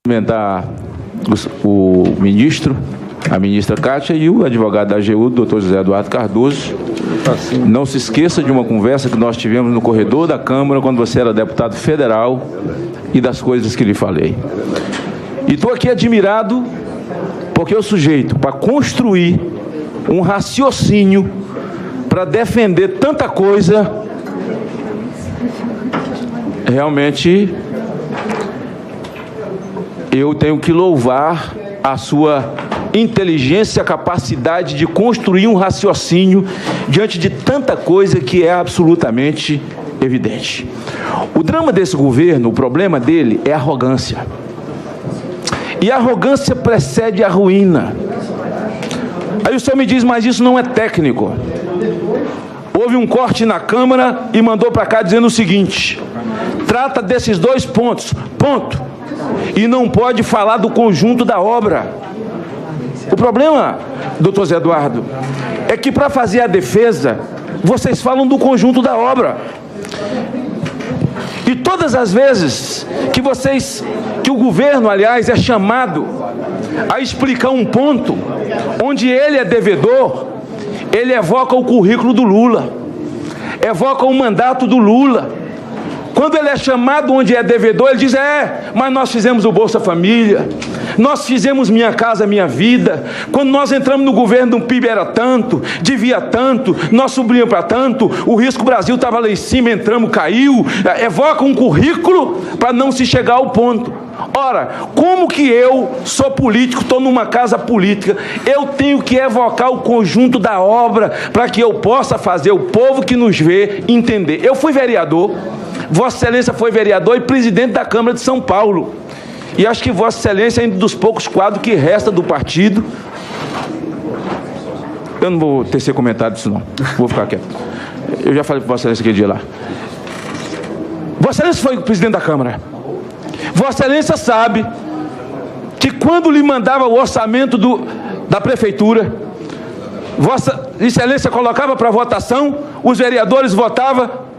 Cumprimentar o ministro, a ministra Kátia e o advogado da AGU, doutor José Eduardo Cardoso. Não se esqueça de uma conversa que nós tivemos no corredor da Câmara quando você era deputado federal e das coisas que lhe falei. E estou aqui admirado porque o sujeito, para construir um raciocínio, para defender tanta coisa, realmente eu tenho que louvar a sua inteligência, capacidade de construir um raciocínio diante de tanta coisa que é absolutamente evidente. O drama desse governo, o problema dele é a arrogância. E a arrogância precede a ruína. Aí o senhor me diz, mas isso não é técnico. Houve um corte na Câmara e mandou para cá dizendo o seguinte: trata desses dois pontos, ponto. E não pode falar do conjunto da obra. O problema, doutor Zé Eduardo, é que para fazer a defesa, vocês falam do conjunto da obra. E todas as vezes que o governo, aliás, é chamado a explicar um ponto onde ele é devedor, ele evoca o currículo do Lula, evoca o mandato do Lula. Quando ele é chamado onde é devedor, ele diz, mas nós fizemos o Bolsa Família, nós fizemos Minha Casa Minha Vida, quando nós entramos no governo, o PIB era tanto, devia tanto, nós subimos para tanto, o risco Brasil estava lá em cima, entramos, caiu, evoca um currículo para não se chegar ao ponto. Ora, como que eu sou político, estou numa casa política, eu tenho que evocar o conjunto da obra para que eu possa fazer o povo que nos vê entender. Eu fui vereador, Vossa Excelência foi vereador e presidente da Câmara de São Paulo. E acho que Vossa Excelência é um dos poucos quadros que resta do partido. Eu não vou tecer comentário disso não, vou ficar quieto. Eu já falei para Vossa Excelência aquele dia lá. Vossa Excelência foi presidente da Câmara. Vossa Excelência sabe que quando lhe mandava o orçamento da prefeitura, Vossa Excelência colocava para votação, os vereadores votavam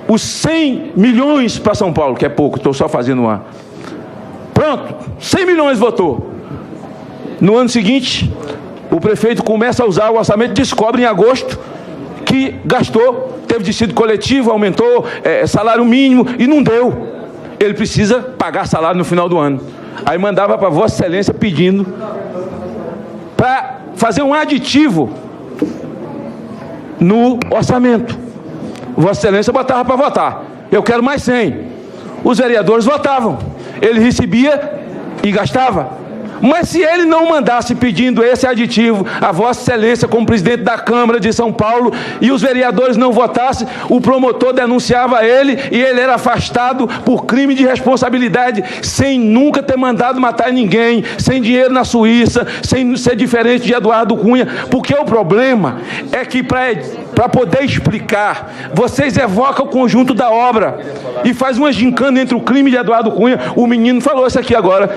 os 100 milhões para São Paulo, que é pouco, estou só fazendo uma. Pronto, 100 milhões votou. No ano seguinte, o prefeito começa a usar o orçamento, descobre em agosto que gastou, teve dissídio coletivo, aumentou salário mínimo e não deu. Ele precisa pagar salário no final do ano. Aí mandava para Vossa Excelência pedindo para fazer um aditivo no orçamento. Vossa Excelência botava para votar. Eu quero mais 100. Os vereadores votavam. Ele recebia e gastava. Mas se ele não mandasse pedindo esse aditivo a Vossa Excelência como presidente da Câmara de São Paulo e os vereadores não votassem, o promotor denunciava ele e ele era afastado por crime de responsabilidade, sem nunca ter mandado matar ninguém, sem dinheiro na Suíça, sem ser diferente de Eduardo Cunha. Porque o problema é que para poder explicar, vocês evocam o conjunto da obra e faz uma gincana entre o crime de Eduardo Cunha. O menino falou isso aqui agora,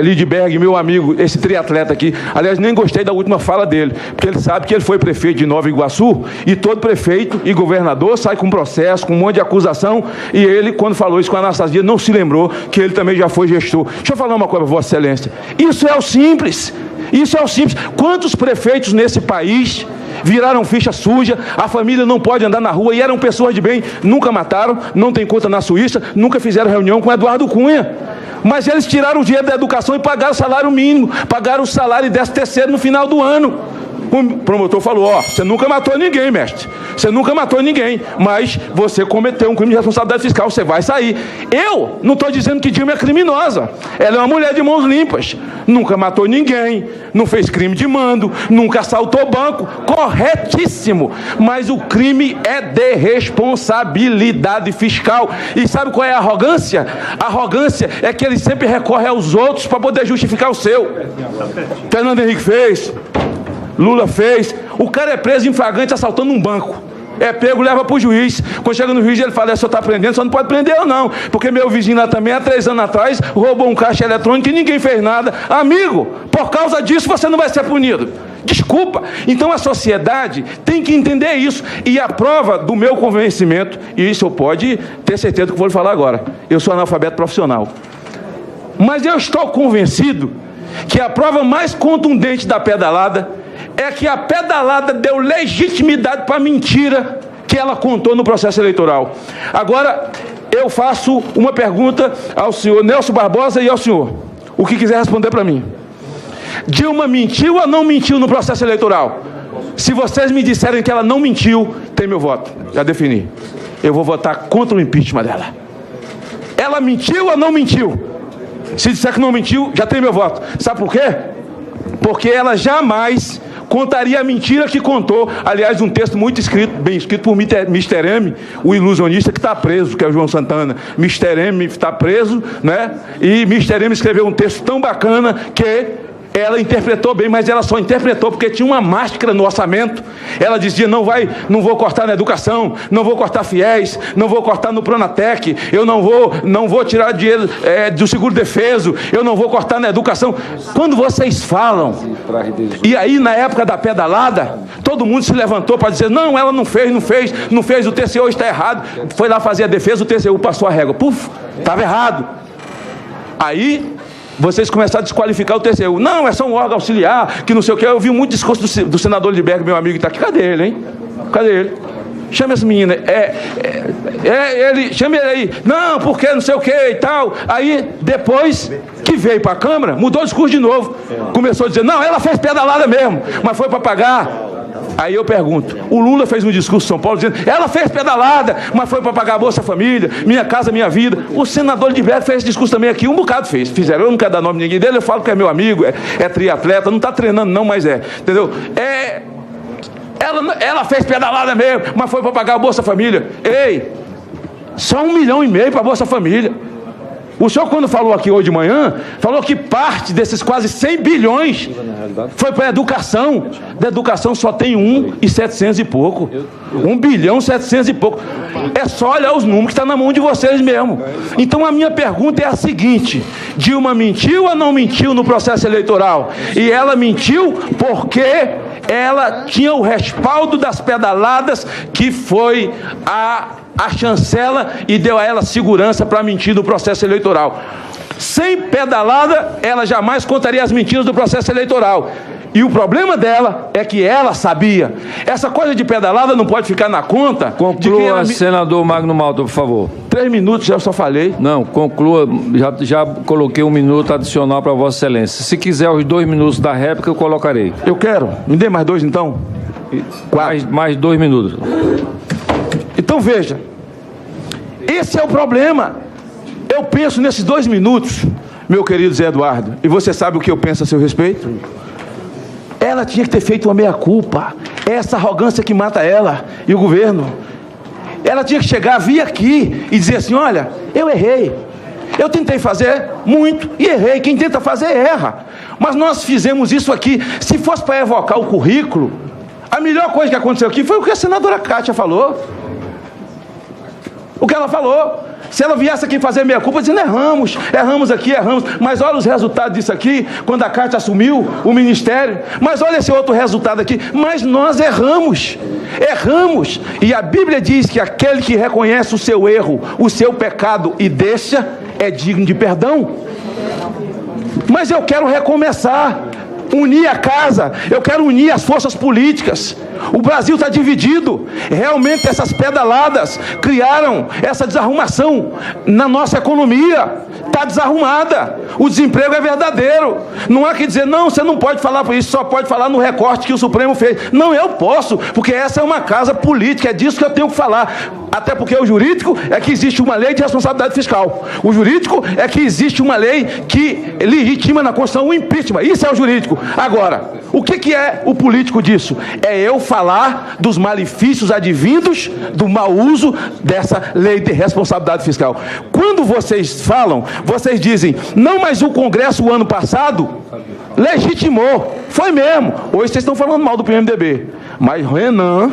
Lidberg, meu amigo, esse triatleta aqui. Aliás, nem gostei da última fala dele, porque ele sabe que ele foi prefeito de Nova Iguaçu e todo prefeito e governador sai com processo, com um monte de acusação, e ele, quando falou isso com a Anastasia, não se lembrou que ele também já foi gestor. Deixa eu falar uma coisa para Vossa Excelência. Isso é o simples. Isso é o simples. Quantos prefeitos nesse país viraram ficha suja, a família não pode andar na rua e eram pessoas de bem, nunca mataram, não tem conta na Suíça, nunca fizeram reunião com Eduardo Cunha. Mas eles tiraram o dinheiro da educação e pagaram o salário mínimo, pagaram o salário e 13º no final do ano. O promotor falou, você nunca matou ninguém, mestre. Você nunca matou ninguém, mas você cometeu um crime de responsabilidade fiscal, você vai sair. Eu não estou dizendo que Dilma é criminosa. Ela é uma mulher de mãos limpas. Nunca matou ninguém, não fez crime de mando, nunca assaltou banco. Corretíssimo. Mas o crime é de responsabilidade fiscal. E sabe qual é a arrogância? A arrogância é que ele sempre recorre aos outros para poder justificar o seu. Fernando Henrique fez, Lula fez. O cara é preso em flagrante assaltando um banco. É pego, leva para o juiz. Quando chega no juiz, ele fala, só está prendendo, só não pode prender eu não. Porque meu vizinho lá também, há 3 anos atrás, roubou um caixa eletrônico e ninguém fez nada. Amigo, por causa disso você não vai ser punido. Desculpa. Então a sociedade tem que entender isso. E a prova do meu convencimento, e isso eu pode ter certeza do que vou lhe falar agora, eu sou analfabeto profissional. Mas eu estou convencido que a prova mais contundente da pedalada é que a pedalada deu legitimidade para a mentira que ela contou no processo eleitoral. Agora, eu faço uma pergunta ao senhor Nelson Barbosa e ao senhor, o que quiser responder para mim. Dilma mentiu ou não mentiu no processo eleitoral? Se vocês me disserem que ela não mentiu, tem meu voto, já defini. Eu vou votar contra o impeachment dela. Ela mentiu ou não mentiu? Se disser que não mentiu, já tem meu voto. Sabe por quê? Porque ela jamais contaria a mentira que contou. Aliás, um texto muito escrito, bem escrito por Mr. M, o ilusionista que está preso, que é o João Santana. Mr. M está preso, né? E Mr. M escreveu um texto tão bacana que ela interpretou bem, mas ela só interpretou porque tinha uma máscara no orçamento. Ela dizia, não vou cortar na educação, não vou cortar fiéis, não vou cortar no Pronatec, eu não vou tirar dinheiro do seguro-defeso, eu não vou cortar na educação. Quando vocês falam, e aí na época da pedalada, todo mundo se levantou para dizer, não, ela não fez, o TCU está errado. Foi lá fazer a defesa, o TCU passou a régua. Puf, estava errado. Aí vocês começaram a desqualificar o TCU. Não, é só um órgão auxiliar, que não sei o que. Eu vi muito discurso do senador Lidberg, meu amigo, que está aqui. Cadê ele, hein? Cadê ele? Chama essa menina. Chama ele aí. Não, porque não sei o que e tal. Aí, depois que veio para a Câmara, mudou o discurso de novo. Começou a dizer, não, ela fez pedalada mesmo, mas foi para pagar. Aí eu pergunto, o Lula fez um discurso em São Paulo dizendo, ela fez pedalada, mas foi para pagar a Bolsa Família, Minha Casa Minha Vida. O senador Lidberg fez esse discurso também aqui, um bocado fizeram. Eu não quero dar nome de ninguém dele, eu falo que é meu amigo, é triatleta, não está treinando não, mas entendeu? Ela fez pedalada mesmo, mas foi para pagar a Bolsa Família. Ei, só 1,5 milhão para a Bolsa Família. O senhor, quando falou aqui hoje de manhã, falou que parte desses quase 100 bilhões foi para a educação. Da educação só tem 1,700 e pouco. 1,7 bilhão e pouco. É só olhar os números que está na mão de vocês mesmo. Então a minha pergunta é a seguinte: Dilma mentiu ou não mentiu no processo eleitoral? E ela mentiu porque ela tinha o respaldo das pedaladas, que foi a chancela, e deu a ela segurança para mentir no processo eleitoral. Sem pedalada, ela jamais contaria as mentiras do processo eleitoral. E o problema dela é que ela sabia. Essa coisa de pedalada não pode ficar na conta. Conclua, senador Magno Malta, por favor. 3 minutos, já só falei. Não, conclua. Já coloquei 1 minuto adicional para Vossa Excelência. Se quiser os 2 minutos da réplica, eu colocarei. Eu quero. Me dê mais 2, então. 4. Mais 2 minutos. Então, veja. Esse é o problema. Eu penso nesses 2 minutos, meu querido Zé Eduardo, e você sabe o que eu penso a seu respeito? Ela tinha que ter feito uma meia-culpa. É essa arrogância que mata ela e o governo. Ela tinha que chegar, vir aqui e dizer assim, olha, eu errei. Eu tentei fazer muito e errei. Quem tenta fazer, erra. Mas nós fizemos isso aqui. Se fosse para evocar o currículo, a melhor coisa que aconteceu aqui foi o que a senadora Kátia falou. O que ela falou. Se ela viesse aqui fazer meia-culpa, dizendo, erramos aqui, mas olha os resultados disso aqui, quando a Kátia assumiu o ministério, mas olha esse outro resultado aqui, mas nós erramos, e a Bíblia diz que aquele que reconhece o seu erro, o seu pecado e deixa, é digno de perdão. Mas eu quero recomeçar, unir a casa, eu quero unir as forças políticas. O Brasil está dividido. Realmente essas pedaladas criaram essa desarrumação na nossa economia. Está desarrumada. O desemprego é verdadeiro. Não há que dizer, não, você não pode falar por isso, só pode falar no recorte que o Supremo fez. Não, eu posso, porque essa é uma casa política, é disso que eu tenho que falar. Até porque o jurídico é que existe uma lei de responsabilidade fiscal. O jurídico é que existe uma lei que legitima na Constituição o impeachment. Isso é o jurídico. Agora, o que é o político disso? É eu falar dos malefícios advindos do mau uso dessa lei de responsabilidade fiscal. Quando vocês falam, vocês dizem, não, mas o Congresso o ano passado legitimou. Foi mesmo. Hoje vocês estão falando mal do PMDB. Mas Renan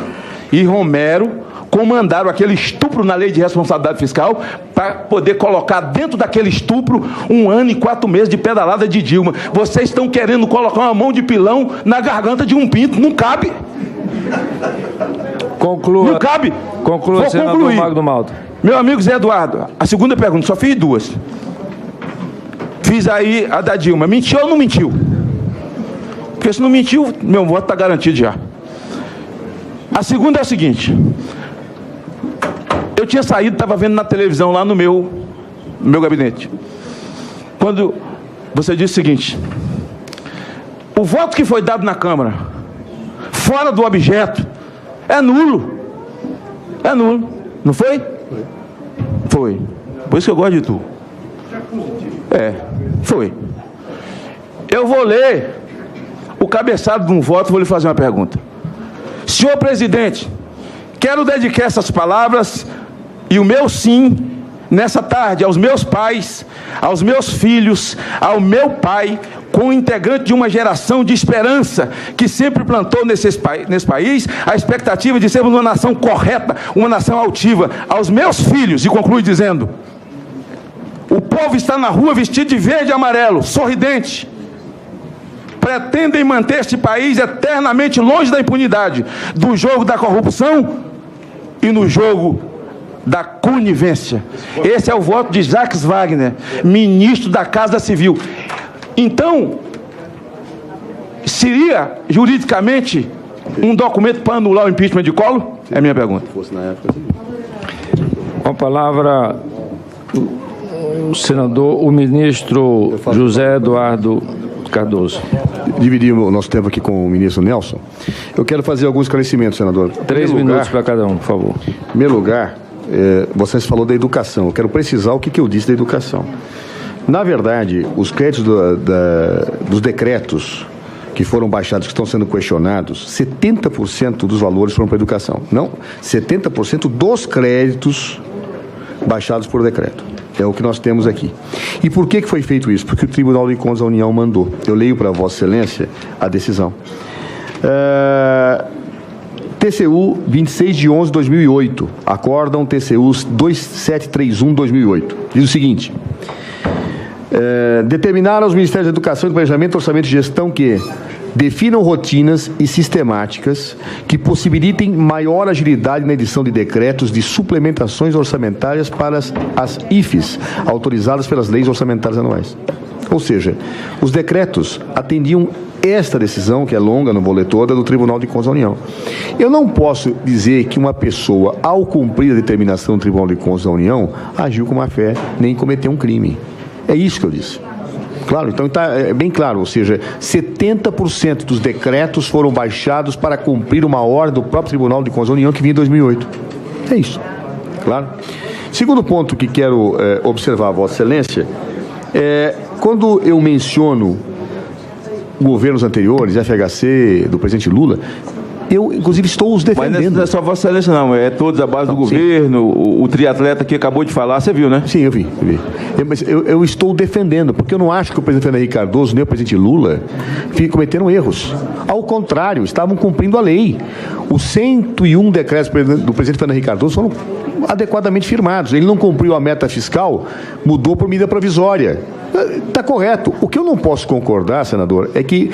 e Romero comandaram aquele estupro na lei de responsabilidade fiscal para poder colocar dentro daquele estupro 1 ano e 4 meses de pedalada de Dilma. Vocês estão querendo colocar uma mão de pilão na garganta de um pinto. Não cabe. Conclua. Não cabe. Conclua, vou senador Magno Malta. Meu amigo Zé Eduardo, a segunda pergunta, só fiz 2. fiz aí a da Dilma. Mentiu ou não mentiu? Porque se não mentiu, meu voto está garantido já. A segunda é o seguinte: eu tinha saído, estava vendo na televisão lá no meu gabinete, quando você disse o seguinte: o voto que foi dado na Câmara, fora do objeto, é nulo. É nulo. Não foi? Foi. Por isso que eu gosto de tu. Foi. Eu vou ler o cabeçado de um voto, vou lhe fazer uma pergunta. Senhor presidente, quero dedicar essas palavras e o meu sim, nessa tarde, aos meus pais, aos meus filhos, ao meu pai, como integrante de uma geração de esperança que sempre plantou nesse país a expectativa de sermos uma nação correta, uma nação altiva. Aos meus filhos, e conclui dizendo: o povo está na rua vestido de verde e amarelo, sorridente. Pretendem manter este país eternamente longe da impunidade, do jogo da corrupção e no jogo da conivência. Esse é o voto de Jacques Wagner, ministro da Casa Civil. Então, seria juridicamente um documento para anular o impeachment de Collor? É a minha pergunta. Com a palavra, o senador, o ministro José Eduardo Cardoso. Dividir o nosso tempo aqui com o ministro Nelson. Eu quero fazer alguns esclarecimentos, senador. 3 minutos para cada um, por favor. Em primeiro lugar, você falou da educação. Eu quero precisar o que eu disse da educação. Na verdade, os créditos dos decretos que foram baixados, que estão sendo questionados, 70% dos valores foram para a educação. Não, 70% dos créditos baixados por decreto. É o que nós temos aqui. E por que foi feito isso? Porque o Tribunal de Contas da União mandou. Eu leio para Vossa Excelência a decisão. TCU 26 de 11 de 2008. Acórdão TCU 2731/2008. Diz o seguinte: determinar aos Ministérios da Educação, Planejamento, Orçamento e Gestão que definam rotinas e sistemáticas que possibilitem maior agilidade na edição de decretos de suplementações orçamentárias para as IFES, autorizadas pelas leis orçamentárias anuais. Ou seja, os decretos atendiam esta decisão, que é longa, não vou ler toda, do Tribunal de Contas da União. Eu não posso dizer que uma pessoa, ao cumprir a determinação do Tribunal de Contas da União, agiu com má fé, nem cometeu um crime. É isso que eu disse. Claro, então está bem claro, ou seja, 70% dos decretos foram baixados para cumprir uma ordem do próprio Tribunal de Contas da União que vinha em 2008. É isso, claro. Segundo ponto que quero observar, Vossa Excelência, quando eu menciono governos anteriores, FHC, do presidente Lula, eu, inclusive, estou os defendendo. Mas não é só Vossa Excelência, não. É todos a base do governo, o triatleta que acabou de falar, você viu, né? Sim, eu vi. Mas eu estou defendendo, porque eu não acho que o presidente Fernando Henrique Cardoso nem o presidente Lula cometeram erros. Ao contrário, estavam cumprindo a lei. Os 101 decretos do presidente Fernando Henrique Cardoso foram adequadamente firmados. Ele não cumpriu a meta fiscal, mudou por medida provisória. Está correto. O que eu não posso concordar, senador, é que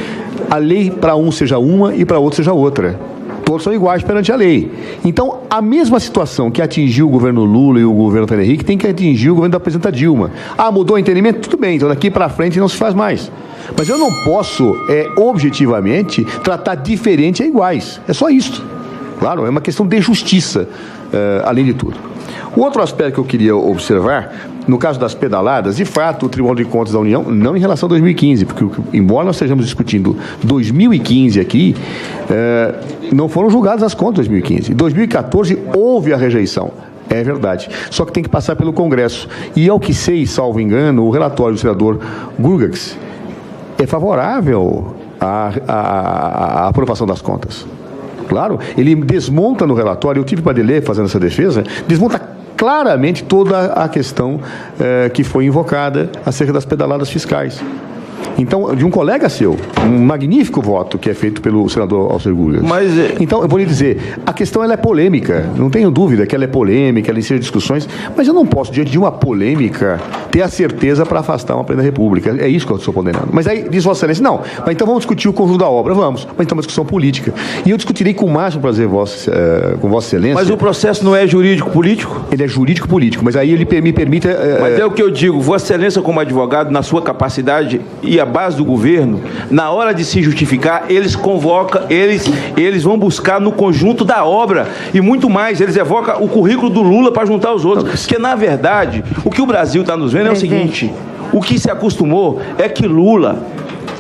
a lei para um seja uma e para outro seja outra. Todos são iguais perante a lei. Então, a mesma situação que atingiu o governo Lula e o governo Fernando Henrique tem que atingir o governo da presidenta Dilma. Mudou o entendimento? Tudo bem, então daqui para frente não se faz mais. Mas eu não posso, objetivamente, tratar diferente a iguais. É só isso. Claro, é uma questão de justiça, além de tudo. O outro aspecto que eu queria observar, no caso das pedaladas, de fato, o Tribunal de Contas da União, não em relação a 2015, porque, embora nós estejamos discutindo 2015 aqui, não foram julgadas as contas de 2015. Em 2014, houve a rejeição. É verdade. Só que tem que passar pelo Congresso. E, ao que sei, salvo engano, o relatório do senador Gurgax é favorável à aprovação das contas. Claro, ele desmonta no relatório, eu tive para ler fazendo essa defesa, desmonta claramente toda a questão que foi invocada acerca das pedaladas fiscais. Então, de um colega seu, um magnífico voto que é feito pelo senador Alcir Gurgel. Mas, então, eu vou lhe dizer, a questão ela é polêmica, não tenho dúvida que ela é polêmica, ela ensina discussões, mas eu não posso, diante de uma polêmica, ter a certeza para afastar uma presidente da República. É isso que eu estou condenando. Mas aí diz Vossa Excelência, não, mas então vamos discutir o conjunto da obra, vamos, mas então é uma discussão política. E eu discutirei com o máximo prazer com Vossa Excelência. Mas o processo não é jurídico-político? Ele é jurídico-político, mas aí ele me permite... Mas é o que eu digo, Vossa Excelência como advogado, na sua capacidade e a base do governo, na hora de se justificar, eles convocam, eles vão buscar no conjunto da obra e muito mais, eles evocam o currículo do Lula para juntar os outros. Porque, na verdade, o que o Brasil está nos vendo é o seguinte, o que se acostumou é que Lula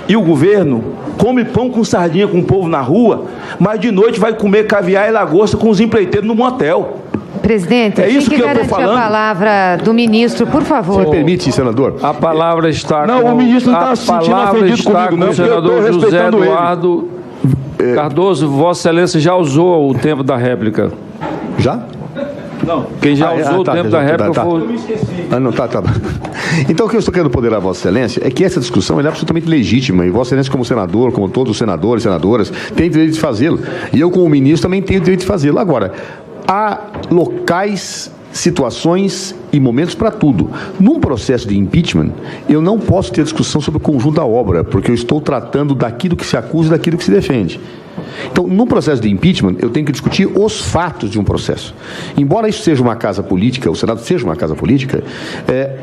e o governo come pão com sardinha com o povo na rua, mas de noite vai comer caviar e lagosta com os empreiteiros no motel. Presidente, é isso tem que garantir a palavra do ministro, por favor. Você permite, senador? A palavra está não, com... o ministro não está se sentindo ofendido comigo, não, o senador José Eduardo Cardoso. Vossa Excelência já usou o tempo da réplica. Já? Não. Quem já usou o tempo da réplica foi... Eu me esqueci. Tá. Então, o que eu estou querendo poder a Vossa Excelência é que essa discussão é absolutamente legítima, e Vossa Excelência, como senador, como todos os senadores e senadoras, tem direito de fazê-lo. E eu, como ministro, também tenho direito de fazê-lo. Agora, há locais, situações e momentos para tudo. Num processo de impeachment, eu não posso ter discussão sobre o conjunto da obra, porque eu estou tratando daquilo que se acusa e daquilo que se defende. Então, no processo de impeachment, eu tenho que discutir os fatos de um processo. Embora isso seja uma casa política, o Senado seja uma casa política,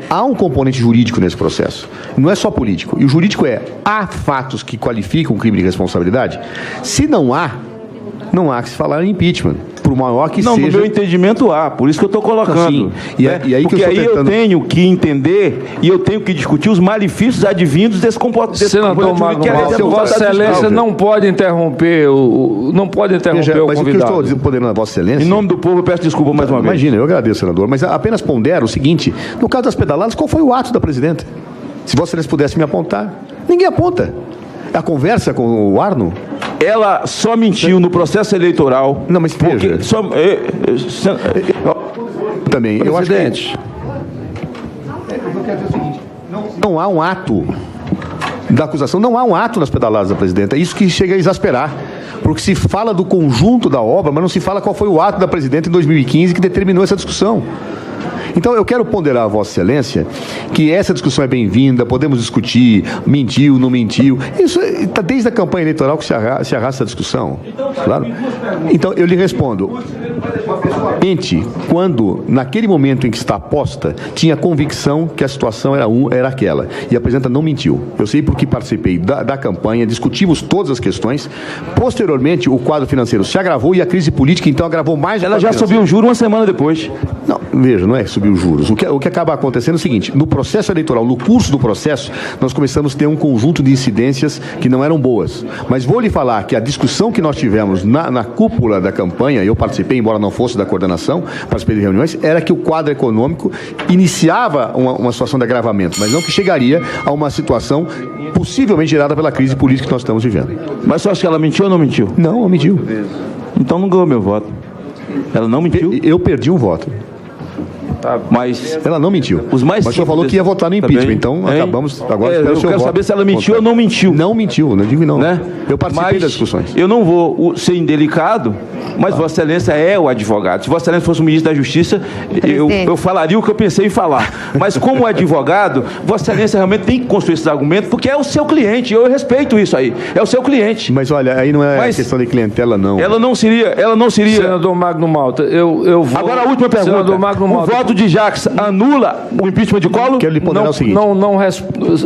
há um componente jurídico nesse processo. Não é só político. E o jurídico há fatos que qualificam um crime de responsabilidade? Se não há que se falar em impeachment, por maior que seja... Não, no meu entendimento há, por isso que eu estou colocando. Sim. E aí porque aí eu tenho que entender e eu tenho que discutir os malefícios advindos desse comportamento. Senador Magno Malta, Vossa Excelência não pode interromper o convidado. Mas o que eu estou podendo a Vossa Excelência... Em nome do povo, eu peço desculpa mais uma vez. Imagina, eu agradeço, senador, mas apenas pondero o seguinte, no caso das pedaladas, qual foi o ato da presidenta? Se Vossa Excelência pudesse me apontar. Ninguém aponta. A conversa com o Arno... Ela só mentiu no processo eleitoral. Não, mas veja. Também, eu acho que... Não há um ato da acusação, não há um ato nas pedaladas da presidenta. Isso que chega a exasperar. Porque se fala do conjunto da obra, mas não se fala qual foi o ato da presidenta em 2015 que determinou essa discussão. Então, eu quero ponderar a Vossa Excelência que essa discussão é bem-vinda, podemos discutir, mentiu, não mentiu. Isso está desde a campanha eleitoral que se arrasta essa discussão. Claro. Então, eu lhe respondo. Mente, quando, naquele momento em que está posta, tinha convicção que a situação era aquela. E a presidenta não mentiu. Eu sei porque participei da campanha, discutimos todas as questões. Posteriormente, o quadro financeiro se agravou e a crise política, então, agravou mais. Ela já subiu o juro uma semana depois. Não, veja, não é subir os juros. O que acaba acontecendo é o seguinte, no processo eleitoral, no curso do processo, nós começamos a ter um conjunto de incidências que não eram boas. Mas vou lhe falar que a discussão que nós tivemos na cúpula da campanha, eu participei, embora não fosse da coordenação, participei de reuniões, era que o quadro econômico iniciava uma situação de agravamento, mas não que chegaria a uma situação possivelmente gerada pela crise política que nós estamos vivendo. Mas você acha que ela mentiu ou não mentiu? Não mentiu. Então não ganhou meu voto. Ela não mentiu? Eu perdi um voto. Mas ela não mentiu. Mas o senhor falou que ia votar no impeachment, também, então acabamos agora. Eu quero saber se ela mentiu ou não mentiu. Não mentiu, não digo não. Né? Eu participei das discussões. Eu não vou ser indelicado, mas Vossa Excelência é o advogado. Se Vossa Excelência fosse o ministro da Justiça, eu falaria o que eu pensei em falar. Mas como advogado, Vossa Excelência realmente tem que construir esses argumentos, porque é o seu cliente. Eu respeito isso aí. É o seu cliente. Mas olha, aí não é questão de clientela, não. Ela não seria. Senador Magno Malta, eu vou. Agora a última pergunta. Senador Magno Malta, o voto de Jacques anula o impeachment de Collor? Quero lhe ponderar o seguinte.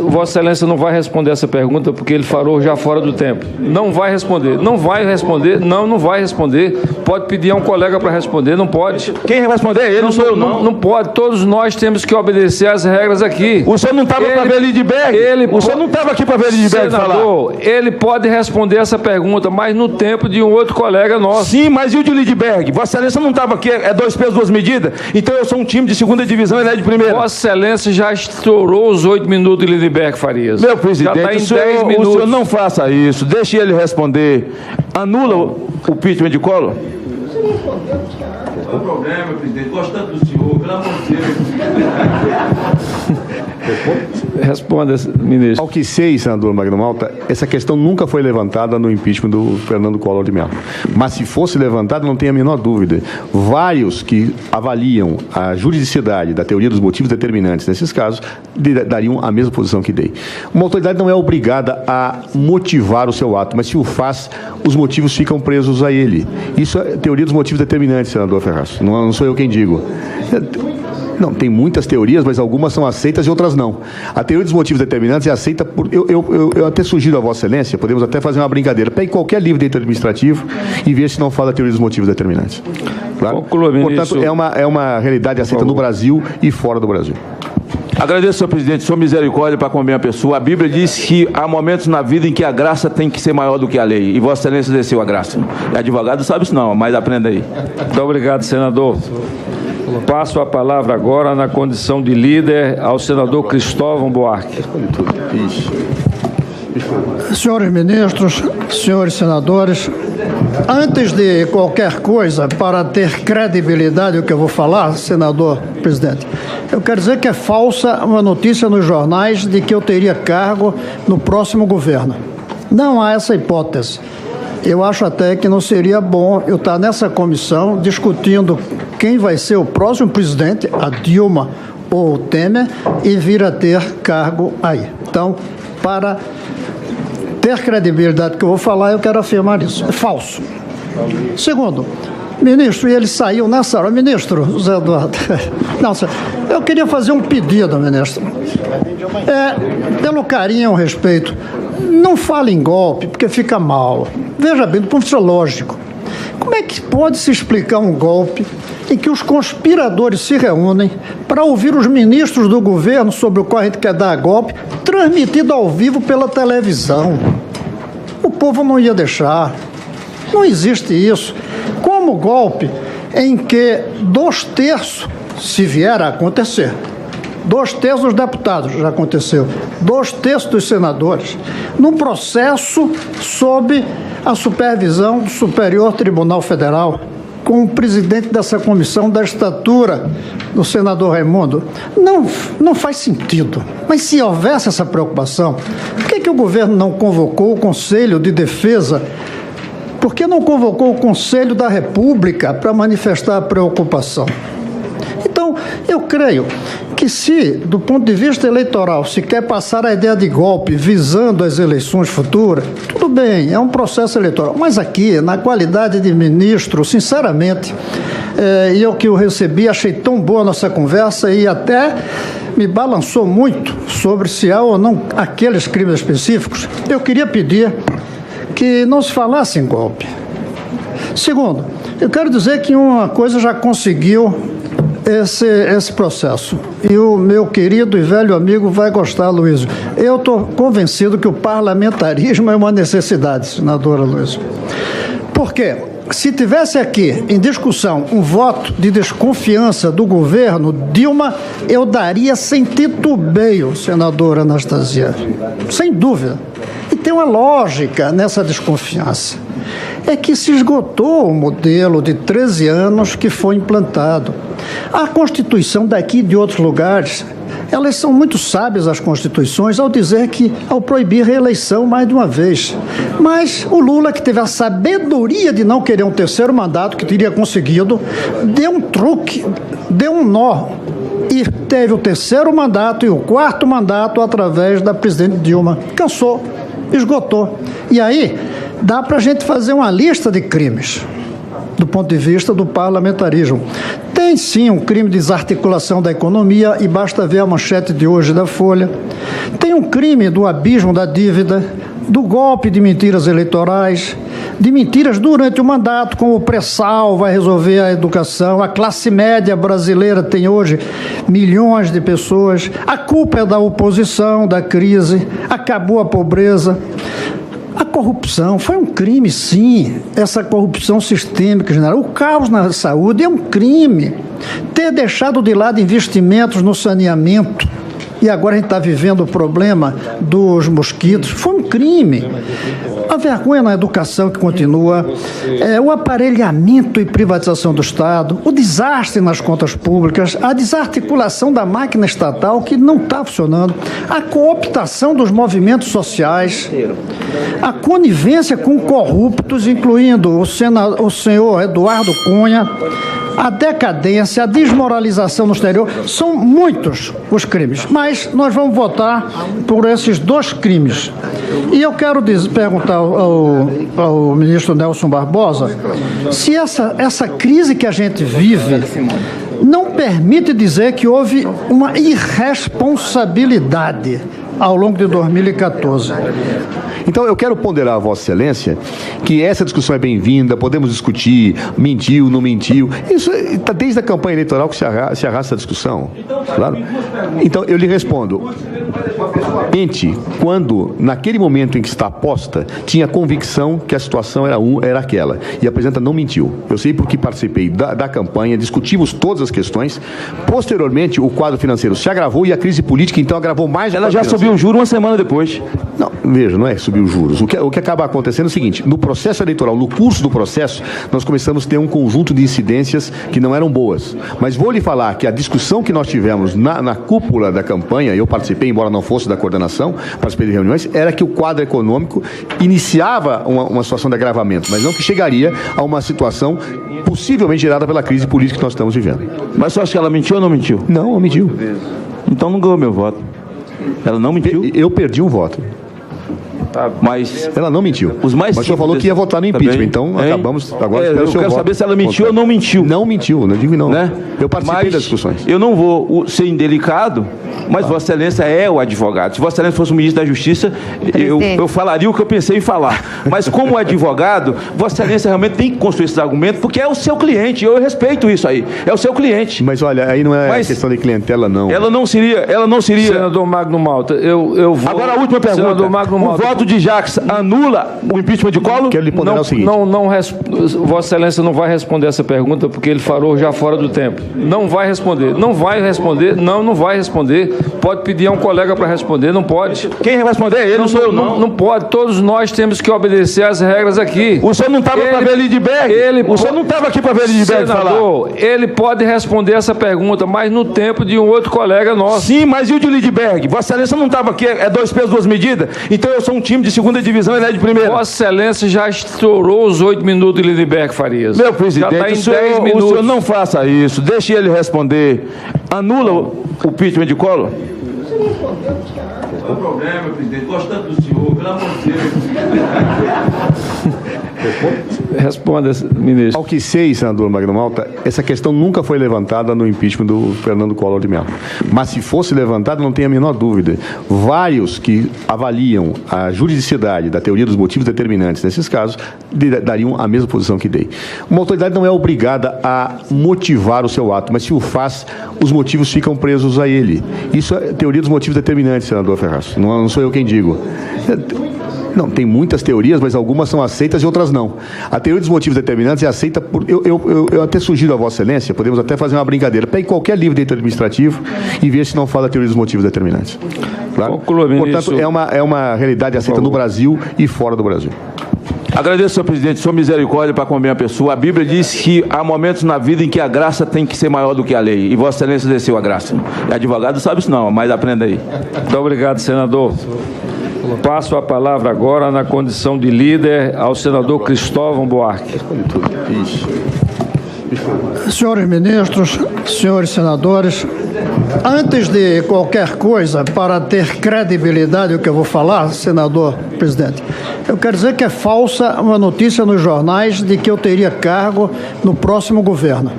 Vossa Excelência não vai responder essa pergunta porque ele falou já fora do tempo. Não vai responder. Não vai responder. Não vai responder. Pode pedir a um colega para responder. Não pode. Quem vai responder é ele, não sou eu, não. Não pode. Todos nós temos que obedecer às regras aqui. O senhor não estava para ver Lindbergh? O senhor não estava aqui para ver Lindbergh falar? Senador, ele pode responder essa pergunta, mas no tempo de um outro colega nosso. Sim, mas e o de Lindbergh? Vossa Excelência não estava aqui, é 2 pesos, 2 medidas? Então eu sou um time de segunda divisão e ele é de primeira. Vossa Excelência já estourou os 8 minutos de Lindbergh Farias. Meu presidente, já está em 10 minutos. O senhor não faça isso, deixe ele responder. Anula o impeachment de Collor? Qual o problema, presidente? Gostando do senhor, pelo amor de Deus. Responda, ministro. Ao que sei, senador Magno Malta, essa questão nunca foi levantada no impeachment do Fernando Collor de Mello. Mas se fosse levantada, não tenho a menor dúvida. Vários que avaliam a juridicidade da teoria dos motivos determinantes nesses casos dariam a mesma posição que dei. Uma autoridade não é obrigada a motivar o seu ato, mas se o faz, os motivos ficam presos a ele. Isso é teoria dos motivos determinantes, senador Ferraz. Não sou eu quem digo. Não, tem muitas teorias, mas algumas são aceitas e outras não. A teoria dos motivos determinantes é aceita por... Eu até sugiro a Vossa Excelência, podemos até fazer uma brincadeira. Pegue qualquer livro de direito administrativo e veja se não fala a teoria dos motivos determinantes. Claro? Conclua, ministro. Portanto, é uma realidade aceita no Brasil e fora do Brasil. Agradeço, senhor presidente, sua misericórdia para com a minha pessoa. A Bíblia diz que há momentos na vida em que a graça tem que ser maior do que a lei. E Vossa Excelência desceu a graça. E advogado sabe isso não, mas aprenda aí. Muito obrigado, senador. Passo a palavra agora, na condição de líder, ao senador Cristóvão Buarque. Senhores ministros, senhores senadores, antes de qualquer coisa, para ter credibilidade o que eu vou falar, senador presidente, eu quero dizer que é falsa uma notícia nos jornais de que eu teria cargo no próximo governo. Não há essa hipótese. Eu acho até que não seria bom eu estar nessa comissão discutindo quem vai ser o próximo presidente, a Dilma ou o Temer, e vir a ter cargo aí. Então, para ter credibilidade que eu vou falar, eu quero afirmar isso. É falso. Segundo, ministro, e ele saiu nessa hora. Ministro, José Eduardo, não, eu queria fazer um pedido, ministro. Pelo carinho e o respeito, não fale em golpe, porque fica mal. Veja bem, do ponto de vista lógico, como é que pode se explicar um golpe em que os conspiradores se reúnem para ouvir os ministros do governo sobre o qual a gente quer dar golpe, transmitido ao vivo pela televisão? O povo não ia deixar. Não existe isso. Como golpe em que 2/3, se vier a acontecer, 2/3 dos deputados, já aconteceu, 2/3 dos senadores, num processo sob a supervisão do Superior Tribunal Federal, com o presidente dessa comissão da estatura do senador Raimundo, não faz sentido. Mas se houvesse essa preocupação, por que o governo não convocou o Conselho de Defesa? Por que não convocou o Conselho da República para manifestar a preocupação? Então, eu creio que se, do ponto de vista eleitoral, se quer passar a ideia de golpe visando as eleições futuras, tudo bem, é um processo eleitoral. Mas aqui, na qualidade de ministro, sinceramente, eu que o recebi, achei tão boa a nossa conversa e até me balançou muito sobre se há ou não aqueles crimes específicos. Eu queria pedir que não se falasse em golpe. Segundo, eu quero dizer que uma coisa já conseguiu esse processo. E o meu querido e velho amigo vai gostar, Luísio. Eu estou convencido que o parlamentarismo é uma necessidade, senadora Luísio. Por quê? Se tivesse aqui em discussão um voto de desconfiança do governo Dilma, eu daria sem titubeio, senadora Anastasia. Sem dúvida. E tem uma lógica nessa desconfiança. É que se esgotou o modelo de 13 anos que foi implantado. A Constituição daqui e de outros lugares, elas são muito sábias, as Constituições, ao proibir reeleição mais de uma vez. Mas o Lula, que teve a sabedoria de não querer um terceiro mandato, que teria conseguido, deu um truque, deu um nó. E teve o terceiro mandato e o quarto mandato através da presidente Dilma. Cansou, esgotou. E aí, dá para a gente fazer uma lista de crimes, do ponto de vista do parlamentarismo. Tem sim um crime de desarticulação da economia, e basta ver a manchete de hoje da Folha. Tem um crime do abismo da dívida, do golpe de mentiras eleitorais, de mentiras durante o mandato, como o pré-sal vai resolver a educação. A classe média brasileira tem hoje milhões de pessoas. A culpa é da oposição, da crise, acabou a pobreza. A corrupção foi um crime, sim, essa corrupção sistêmica, general. O caos na saúde é um crime. Ter deixado de lado investimentos no saneamento e agora a gente está vivendo o problema dos mosquitos. Foi um crime. A vergonha na educação que continua, o aparelhamento e privatização do Estado, o desastre nas contas públicas, a desarticulação da máquina estatal que não está funcionando, a cooptação dos movimentos sociais, a conivência com corruptos, incluindo o senhor Eduardo Cunha, a decadência, a desmoralização no exterior. São muitos os crimes, mas nós vamos votar por esses 2 crimes. E eu quero perguntar ao ministro Nelson Barbosa se essa crise que a gente vive não permite dizer que houve uma irresponsabilidade ao longo de 2014. Então, eu quero ponderar a Vossa Excelência que essa discussão é bem-vinda, podemos discutir, mentiu, não mentiu. Isso está desde a campanha eleitoral que se arrasta a discussão. Claro. Então, eu lhe respondo. Mente, quando, naquele momento em que está posta, tinha convicção que a situação era aquela. E a presidenta não mentiu. Eu sei porque participei da campanha, discutimos todas as questões. Posteriormente, o quadro financeiro se agravou e a crise política, então, agravou mais. Ela já subiu o juro uma semana depois. Não, veja, não é subir os juros. O que acaba acontecendo é o seguinte: no processo eleitoral, no curso do processo, nós começamos a ter um conjunto de incidências que não eram boas. Mas vou lhe falar que a discussão que nós tivemos na cúpula da campanha, eu participei, embora não fosse da coordenação, participei de reuniões, era que o quadro econômico iniciava uma situação de agravamento, mas não que chegaria a uma situação possivelmente gerada pela crise política que nós estamos vivendo. Mas você acha que ela mentiu ou não mentiu? Não mentiu. Então não ganhou meu voto. Ela não mentiu? Eu perdi um voto. Mas ela não mentiu. Os mais mas o senhor falou que ia votar no impeachment, então acabamos agora. Eu quero saber se ela mentiu ou não mentiu. Não mentiu, não digo não. Né? Eu participei das discussões. Eu não vou ser indelicado, mas Vossa Excelência é o advogado. Se Vossa Excelência fosse o ministro da Justiça, eu falaria o que eu pensei em falar. Mas como advogado, Vossa Excelência realmente tem que construir esses argumentos, porque é o seu cliente. Eu respeito isso aí. É o seu cliente. Mas olha, aí não é questão de clientela, não. Ela não seria. Senador Magno Malta, eu vou. Agora a última pergunta. Senador Magno Malta, o voto de Jacques anula o impeachment de Collor? Quero lhe ponderar o seguinte. Vossa Excelência não vai responder essa pergunta porque ele falou já fora do tempo. Não vai responder. Não vai responder. Não vai responder. Pode pedir a um colega para responder. Não pode. Quem vai responder é ele, não sou eu, não. Não pode. Todos nós temos que obedecer às regras aqui. O senhor não estava para ver Lindbergh? O senhor não estava aqui para ver Lindbergh falar? Ele pode responder essa pergunta, mas no tempo de um outro colega nosso. Sim, mas e o de Lindbergh? Vossa Excelência não estava aqui, é 2 pesos, 2 medidas? Então eu sou um time de 2ª divisão, ele é de 1ª. Vossa Excelência já estourou os 8 minutos de Lindbergh Farias. Meu presidente, já está em 10 minutos. O senhor não faça isso, deixe ele responder. Anula o impeachment de Collor? Qual o problema, presidente? Gostando do senhor, pelo amor de Deus. Responda, ministro. Ao que sei, senador Magno Malta, essa questão nunca foi levantada no impeachment do Fernando Collor de Mello. Mas se fosse levantada, não tenho a menor dúvida. Vários que avaliam a juridicidade da teoria dos motivos determinantes nesses casos dariam a mesma posição que dei. Uma autoridade não é obrigada a motivar o seu ato, mas se o faz, os motivos ficam presos a ele. Isso é teoria dos motivos determinantes, senador Ferraz. Não sou eu quem digo. Não, tem muitas teorias, mas algumas são aceitas e outras não. A teoria dos motivos determinantes é aceita por... Eu até sugiro a Vossa Excelência, podemos até fazer uma brincadeira. Pegue qualquer livro de direito administrativo e veja se não fala da teoria dos motivos determinantes. Claro? Conclua, portanto, é uma realidade aceita no Brasil e fora do Brasil. Agradeço, senhor presidente, sua misericórdia para com a minha pessoa. A Bíblia diz que há momentos na vida em que a graça tem que ser maior do que a lei. E Vossa Excelência desceu a graça. Advogado sabe isso não, mas aprenda aí. Muito obrigado, senador. Passo a palavra agora, na condição de líder, ao senador Cristóvão Buarque. Senhores ministros, senhores senadores, antes de qualquer coisa, para ter credibilidade o que eu vou falar, senador presidente, eu quero dizer que é falsa uma notícia nos jornais de que eu teria cargo no próximo governo.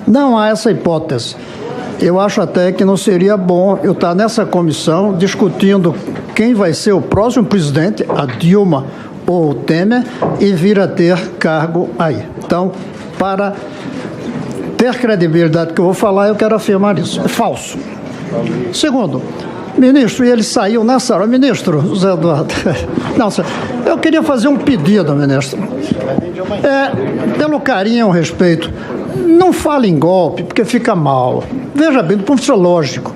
Não há essa hipótese. Eu acho até que não seria bom eu estar nessa comissão discutindo quem vai ser o próximo presidente, a Dilma ou o Temer, e vir a ter cargo aí. Então, para ter credibilidade que eu vou falar, eu quero afirmar isso. É falso. Segundo, ministro, e ele saiu nessa hora. Ministro, José Eduardo, não, eu queria fazer um pedido, ministro. Pelo carinho e o respeito, não fale em golpe, porque fica mal. Veja bem, do ponto de vista lógico,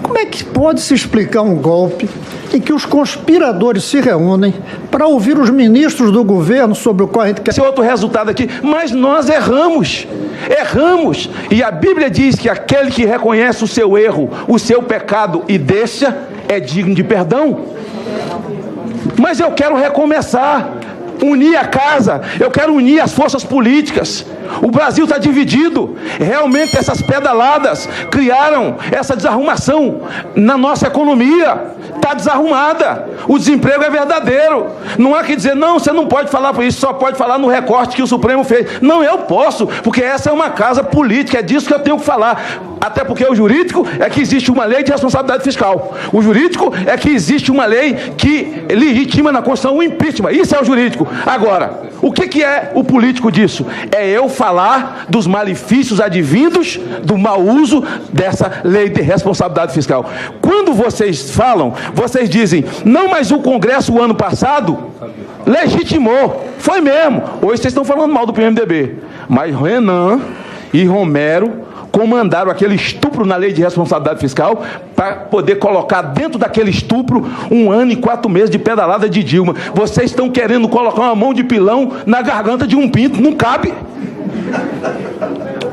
Como é que pode se explicar um golpe em que os conspiradores se reúnem para ouvir os ministros do governo sobre o qual a gente quer... Esse é outro resultado aqui, mas nós erramos, e a Bíblia diz que aquele que reconhece o seu erro, o seu pecado e deixa, é digno de perdão. Mas eu quero recomeçar, unir a casa, eu quero unir as forças políticas. O Brasil está dividido. Realmente essas pedaladas criaram essa desarrumação na nossa economia. Está desarrumada. O desemprego é verdadeiro. Não há que dizer, não, você não pode falar por isso, só pode falar no recorte que o Supremo fez. Não, eu posso, porque essa é uma casa política, é disso que eu tenho que falar. Até porque o jurídico é que existe uma lei de responsabilidade fiscal. O jurídico é que existe uma lei que legitima na Constituição o impeachment. Isso é o jurídico. Agora, o que é o político disso? É eu falar dos malefícios advindos do mau uso dessa lei de responsabilidade fiscal. Quando vocês falam, vocês dizem, não, mas o Congresso o ano passado legitimou. Foi mesmo. Hoje vocês estão falando mal do PMDB. Mas Renan e Romero comandaram aquele estupro na lei de responsabilidade fiscal para poder colocar dentro daquele estupro 1 ano e 4 meses de pedalada de Dilma. Vocês estão querendo colocar uma mão de pilão na garganta de um pinto. Não cabe.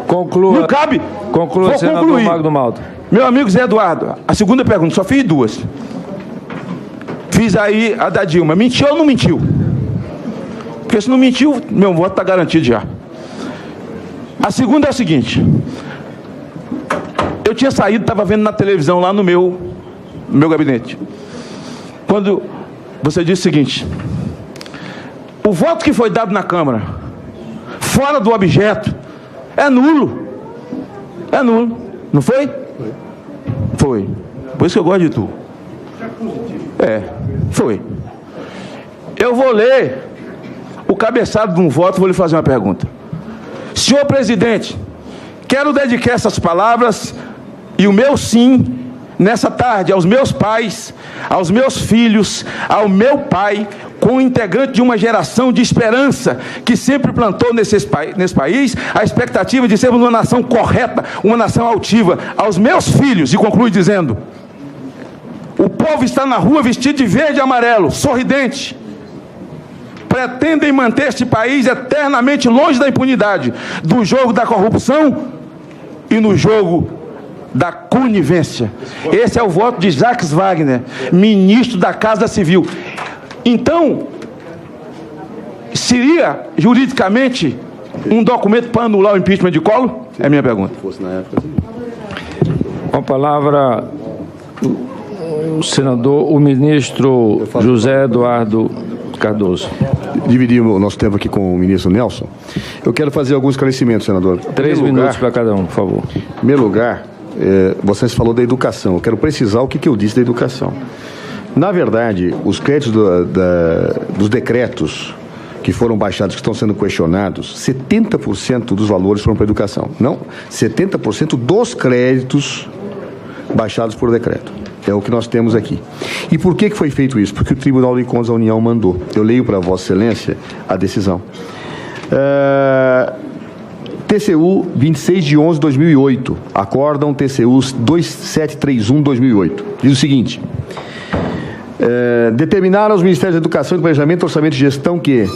Conclua. Não cabe. Conclua, Vou senador concluir. Magno Malta. Meu amigo Zé Eduardo, a segunda pergunta, só fiz 2. Fiz aí a da Dilma. Mentiu ou não mentiu? Porque se não mentiu, meu voto está garantido já. A segunda é a seguinte. Eu tinha saído, estava vendo na televisão lá no meu gabinete. Quando você disse o seguinte: o voto que foi dado na Câmara, fora do objeto, é nulo. É nulo. Não foi? Foi. Por isso que eu gosto de tu. Foi. Eu vou ler o cabeçado de um voto, vou lhe fazer uma pergunta. Senhor presidente, quero dedicar essas palavras e o meu sim, nessa tarde, aos meus pais, aos meus filhos, ao meu pai, como integrante de uma geração de esperança que sempre plantou nesse país a expectativa de sermos uma nação correta, uma nação altiva. Aos meus filhos, e conclui dizendo: o povo está na rua vestido de verde e amarelo, sorridente. Pretendem manter este país eternamente longe da impunidade, do jogo da corrupção e no jogo da conivência. Esse é o voto de Jacques Wagner, ministro da Casa Civil. Então, seria juridicamente um documento para anular o impeachment de Collor? É a minha pergunta. Com a palavra, o senador, o ministro José Eduardo Cardoso. Dividir o nosso tempo aqui com o ministro Nelson. Eu quero fazer alguns esclarecimentos, senador. 3 minutos para cada um, por favor. Em primeiro lugar, você falou da educação. Eu quero precisar o que eu disse da educação. Na verdade, os créditos dos decretos que foram baixados, que estão sendo questionados, 70% dos valores foram para a educação. Não, 70% dos créditos baixados por decreto. É o que nós temos aqui. E por que foi feito isso? Porque o Tribunal de Contas da União mandou. Eu leio para Vossa Excelência a decisão. TCU 26 de 11 de 2008. Acórdão TCU 2731-2008. Diz o seguinte: determinaram aos Ministérios da Educação, do Planejamento, Orçamento e Gestão que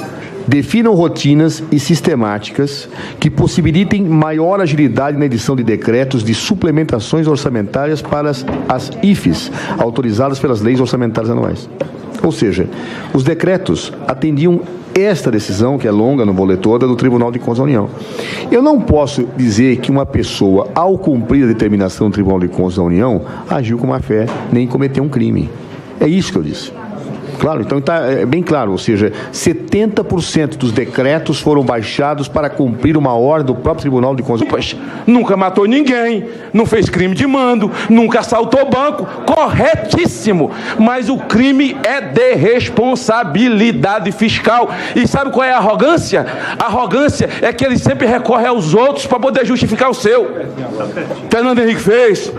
definam rotinas e sistemáticas que possibilitem maior agilidade na edição de decretos de suplementações orçamentárias para as IFES, autorizadas pelas leis orçamentárias anuais. Ou seja, os decretos atendiam esta decisão, que é longa, não vou ler toda, do Tribunal de Contas da União. Eu não posso dizer que uma pessoa, ao cumprir a determinação do Tribunal de Contas da União, agiu com má fé, nem cometeu um crime. É isso que eu disse. Claro, então está bem claro, ou seja, 70% dos decretos foram baixados para cumprir uma ordem do próprio Tribunal de Contas. Poxa, nunca matou ninguém, não fez crime de mando, nunca assaltou banco, corretíssimo, mas o crime é de responsabilidade fiscal. E sabe qual é a arrogância? A arrogância é que ele sempre recorre aos outros para poder justificar o seu. Fernando Henrique fez,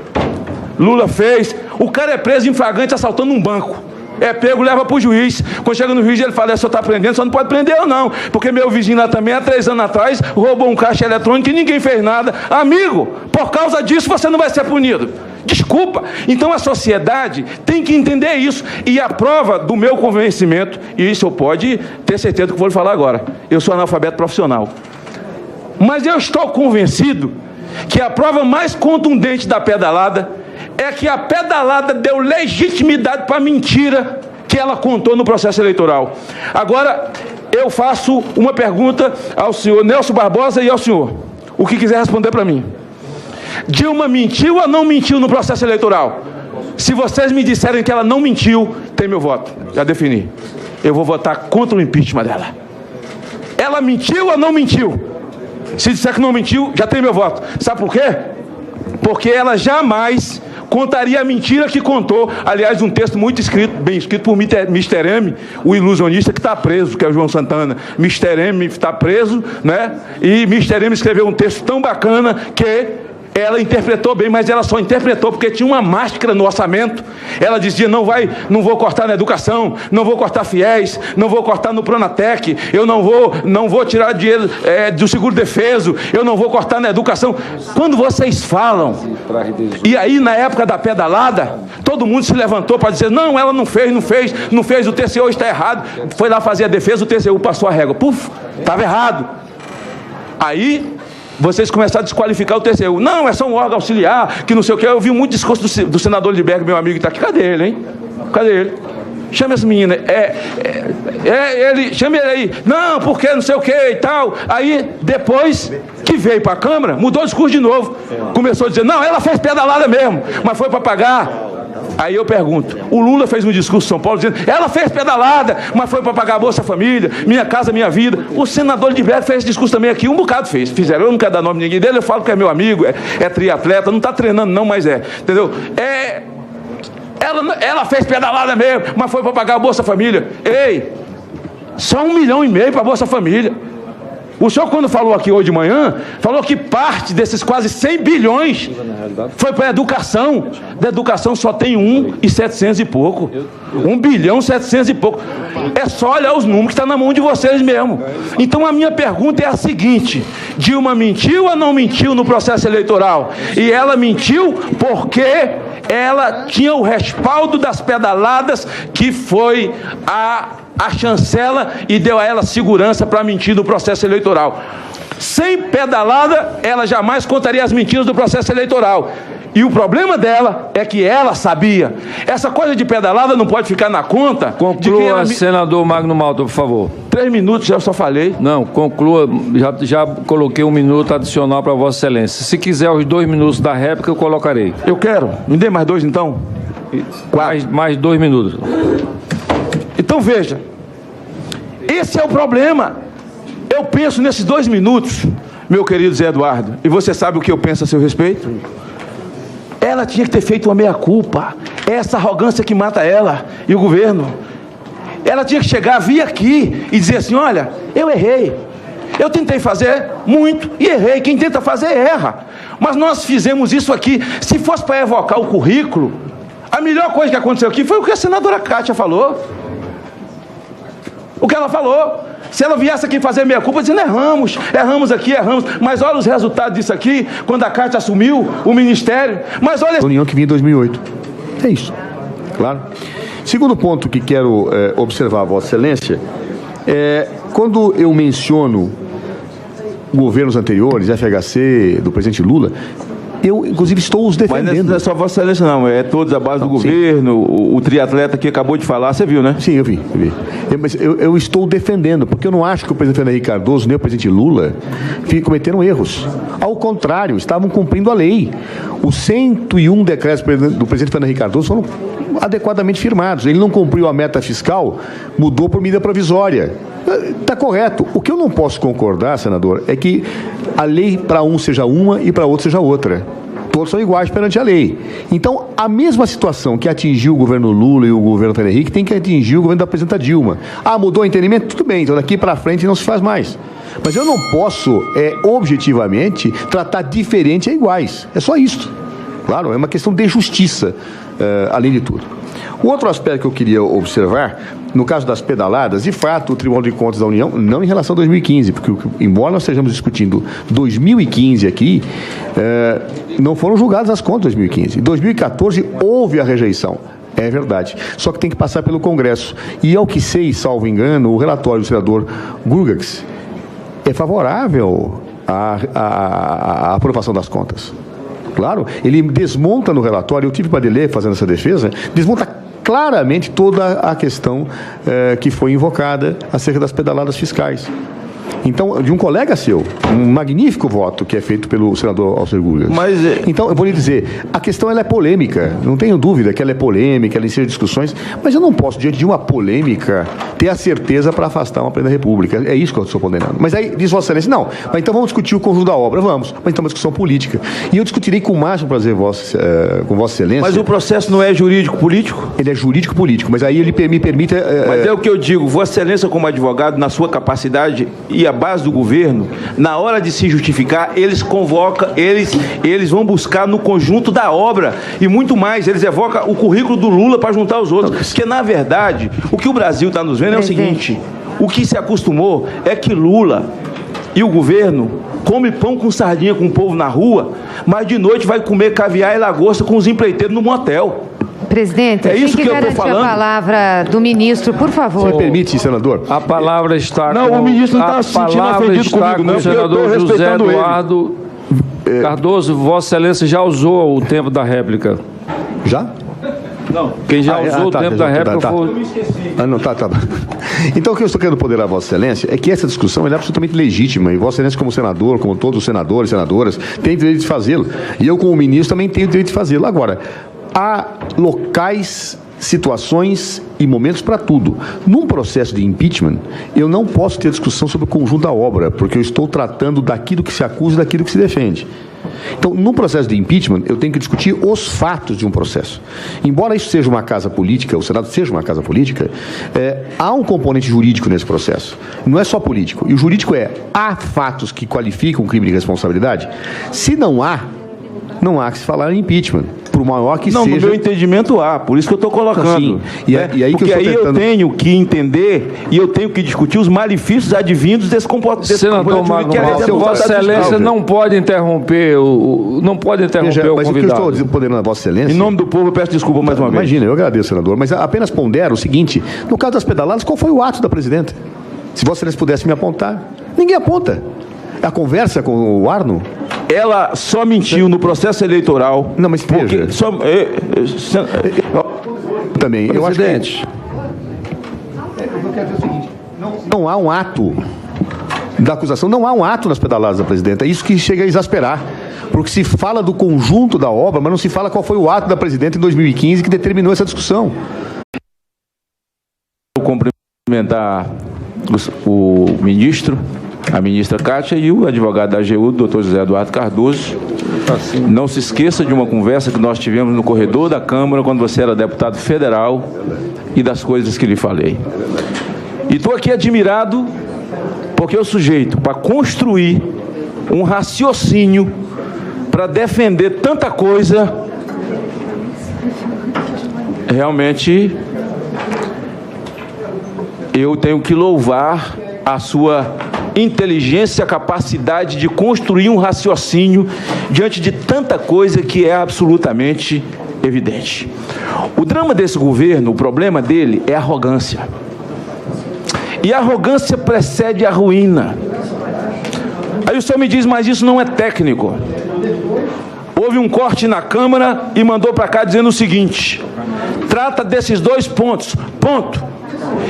Lula fez, o cara é preso em flagrante assaltando um banco. É pego, leva para o juiz. Quando chega no juiz, ele fala: só está prendendo, só não pode prender eu não. Porque meu vizinho lá também, há 3 anos atrás, roubou um caixa eletrônico e ninguém fez nada. Amigo, por causa disso você não vai ser punido. Desculpa. Então a sociedade tem que entender isso. E a prova do meu convencimento, e isso eu pode ter certeza do que vou lhe falar agora, eu sou analfabeto profissional. Mas eu estou convencido que a prova mais contundente da pedalada é que a pedalada deu legitimidade para a mentira que ela contou no processo eleitoral. Agora, eu faço uma pergunta ao senhor Nelson Barbosa e ao senhor, o que quiser responder para mim. Dilma mentiu ou não mentiu no processo eleitoral? Se vocês me disserem que ela não mentiu, tem meu voto, já defini. Eu vou votar contra o impeachment dela. Ela mentiu ou não mentiu? Se disser que não mentiu, já tem meu voto. Sabe por quê? Porque ela jamais contaria a mentira que contou, aliás, um texto muito escrito, bem escrito por Mr. M, o ilusionista que está preso, que é o João Santana. Mr. M está preso, né? E Mr. M escreveu um texto tão bacana que ela interpretou bem, mas ela só interpretou porque tinha uma máscara no orçamento. Ela dizia, não vou cortar na educação, não vou cortar fiéis, não vou cortar no Pronatec, eu não vou tirar dinheiro do seguro-defeso, eu não vou cortar na educação. Quando vocês falam, e aí na época da pedalada, todo mundo se levantou para dizer, não, ela não fez, o TCU está errado. Foi lá fazer a defesa, o TCU passou a régua. Puf, estava errado. Aí vocês começaram a desqualificar o TCU. Não, é só um órgão auxiliar, que não sei o que. Eu vi muito discurso do senador Lidberg, meu amigo, que está aqui. Cadê ele, hein? Cadê ele? Chama essa menina. Chama ele aí. Não, porque não sei o que e tal. Aí, depois que veio para a Câmara, mudou o discurso de novo. Começou a dizer, não, ela fez pedalada mesmo, mas foi para pagar. Aí eu pergunto, o Lula fez um discurso em São Paulo dizendo, ela fez pedalada, mas foi para pagar a Bolsa Família, Minha Casa Minha Vida. O senador Lidberg fez esse discurso também aqui, um bocado fizeram. Eu não quero dar nome de ninguém dele, eu falo que é meu amigo, é triatleta, não está treinando não, mas entendeu? Ela fez pedalada mesmo, mas foi para pagar a Bolsa Família. Ei, só 1,5 milhão para a Bolsa Família. O senhor, quando falou aqui hoje de manhã, falou que parte desses quase 100 bilhões foi para a educação. Da educação só tem 1,700 e pouco. 1 bilhão 700 e pouco. É só olhar os números que estão na mão de vocês mesmo. Então a minha pergunta é a seguinte: Dilma mentiu ou não mentiu no processo eleitoral? E ela mentiu porque ela tinha o respaldo das pedaladas, que foi a chancela, e deu a ela segurança para mentir no processo eleitoral. Sem pedalada, ela jamais contaria as mentiras do processo eleitoral. E o problema dela é que ela sabia. Essa coisa de pedalada não pode ficar na conta. Conclua, senador Magno Malta, por favor. 3 minutos, já só falei. Não, conclua. Já coloquei 1 minuto adicional para Vossa Excelência. Se quiser os 2 minutos da réplica, eu colocarei. Eu quero. Me dê mais 2, então? Mais 2 minutos. Então veja, esse é o problema. Eu penso nesses 2 minutos, meu querido Zé Eduardo, e você sabe o que eu penso a seu respeito? Ela tinha que ter feito uma meia-culpa. É essa arrogância que mata ela e o governo. Ela tinha que chegar, vir aqui e dizer assim, olha, eu errei. Eu tentei fazer muito e errei. Quem tenta fazer, erra. Mas nós fizemos isso aqui. Se fosse para evocar o currículo, a melhor coisa que aconteceu aqui foi o que a senadora Kátia falou. O que ela falou. Se ela viesse aqui fazer meia-culpa, dizendo, erramos aqui, mas olha os resultados disso aqui, quando a Kátia assumiu o ministério, mas olha... A reunião que vinha em 2008. É isso, claro. Segundo ponto que quero observar, Vossa Excelência, quando eu menciono governos anteriores, FHC, do presidente Lula, eu, inclusive, estou os defendendo. Mas não é só Vossa Excelência, não. É todos a base do governo, o triatleta que acabou de falar. Você viu, né? Sim, eu vi. Mas eu estou defendendo, porque eu não acho que o presidente Fernando Henrique Cardoso nem o presidente Lula cometeram erros. Ao contrário, estavam cumprindo a lei. Os 101 decretos do presidente Fernando Henrique Cardoso foram adequadamente firmados. Ele não cumpriu a meta fiscal, mudou por medida provisória. Está correto. O que eu não posso concordar, senador, é que a lei para um seja uma e para outro seja outra. Todos são iguais perante a lei. Então, a mesma situação que atingiu o governo Lula e o governo Fernando Henrique tem que atingir o governo da presidenta Dilma. Mudou o entendimento? Tudo bem, então daqui para frente não se faz mais. Mas eu não posso, objetivamente, tratar diferente a iguais. É só isso. Claro, é uma questão de justiça, além de tudo. O outro aspecto que eu queria observar, no caso das pedaladas, de fato, o Tribunal de Contas da União, não em relação a 2015, porque embora nós estejamos discutindo 2015 aqui, não foram julgadas as contas de 2015. Em 2014 houve a rejeição. É verdade. Só que tem que passar pelo Congresso. E ao que sei, salvo engano, o relatório do senador Gurgax é favorável à aprovação das contas. Claro, ele desmonta no relatório, eu tive para ler fazendo essa defesa, desmonta claramente toda a questão que foi invocada acerca das pedaladas fiscais. Então, de um colega seu, um magnífico voto que é feito pelo senador Alcir Gurgax. Então, eu vou lhe dizer, a questão ela é polêmica, não tenho dúvida que ela é polêmica, ela ensina discussões, mas eu não posso, diante de uma polêmica, ter a certeza para afastar uma presidente da República. É isso que eu estou condenando. Mas aí, diz Vossa Excelência, não, mas então vamos discutir o conjunto da obra, vamos, mas então é uma discussão política. E eu discutirei com o máximo prazer com Vossa Excelência. Mas o processo não é jurídico-político? Ele é jurídico-político, mas aí ele me permite... Mas é o que eu digo, Vossa Excelência como advogado, na sua capacidade e a base do governo, na hora de se justificar, eles convocam, eles vão buscar no conjunto da obra e muito mais, eles evocam o currículo do Lula para juntar os outros, porque na verdade, o que o Brasil está nos vendo é o seguinte, o que se acostumou é que Lula e o governo come pão com sardinha com o povo na rua, mas de noite vai comer caviar e lagosta com os empreiteiros no motel. Presidente, é isso que eu estou falando. A palavra do ministro, por favor. Você permite, senador? A palavra está não, o ministro não está se sentindo ofendido comigo, não. O senador José Eduardo Cardoso, Vossa Excelência já usou o tempo da réplica. Já? Não. Quem já usou o tempo da réplica foi... não, tá. Então, o que eu estou querendo poder a Vossa Excelência é que essa discussão é absolutamente legítima, e Vossa Excelência, como senador, como todos os senadores e senadoras, tem direito de fazê-lo. E eu, como ministro, também tenho direito de fazê-lo. Agora, há locais, situações e momentos para tudo. Num processo de impeachment, eu não posso ter discussão sobre o conjunto da obra, porque eu estou tratando daquilo que se acusa e daquilo que se defende. Então, num processo de impeachment, eu tenho que discutir os fatos de um processo. Embora isso seja uma casa política, o Senado seja uma casa política, há um componente jurídico nesse processo. Não é só político. E o jurídico há fatos que qualificam o crime de responsabilidade? Se não há que se falar em impeachment, por maior que seja... Não, no meu entendimento há, por isso que eu estou colocando. Sim. E aí porque aí eu tenho que entender e eu tenho que discutir os malefícios advindos desse comportamento. Senador Magno, Vossa Excelência não pode interromper o convidado. Mas o que eu estou dizendo, Vossa Excelência... Em nome do povo, eu peço desculpa mais uma vez. Imagina, eu agradeço, senador, mas apenas pondero o seguinte, no caso das pedaladas, qual foi o ato da presidenta? Se Vossa Excelência pudesse me apontar. Ninguém aponta. A conversa com o Arno... Ela só mentiu no processo eleitoral. Não, mas veja. Também, eu acho que... Eu quero dizer o seguinte, não há um ato da acusação, não há um ato nas pedaladas da presidenta. É isso que chega a exasperar. Porque se fala do conjunto da obra, mas não se fala qual foi o ato da presidenta em 2015 que determinou essa discussão. Vou cumprimentar o ministro, a ministra Kátia e o advogado da AGU, doutor José Eduardo Cardoso. Não se esqueça de uma conversa que nós tivemos no corredor da Câmara quando você era deputado federal e das coisas que lhe falei. E estou aqui admirado porque o sujeito, para construir um raciocínio para defender tanta coisa, realmente eu tenho que louvar a sua inteligência, a capacidade de construir um raciocínio diante de tanta coisa que é absolutamente evidente. O drama desse governo, o problema dele é a arrogância. E a arrogância precede a ruína. Aí o senhor me diz, mas isso não é técnico. Houve um corte na Câmara e mandou para cá dizendo o seguinte: trata desses dois pontos, ponto.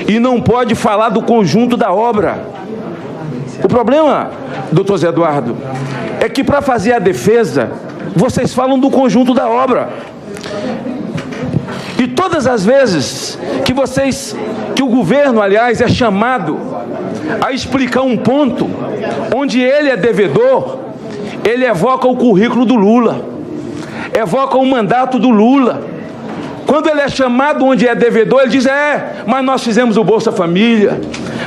E não pode falar do conjunto da obra. O problema, doutor Zé Eduardo, é que para fazer a defesa, vocês falam do conjunto da obra. E todas as vezes que o governo, aliás, é chamado a explicar um ponto onde ele é devedor, ele evoca o currículo do Lula, evoca o mandato do Lula. Quando ele é chamado onde é devedor, ele diz, mas nós fizemos o Bolsa Família,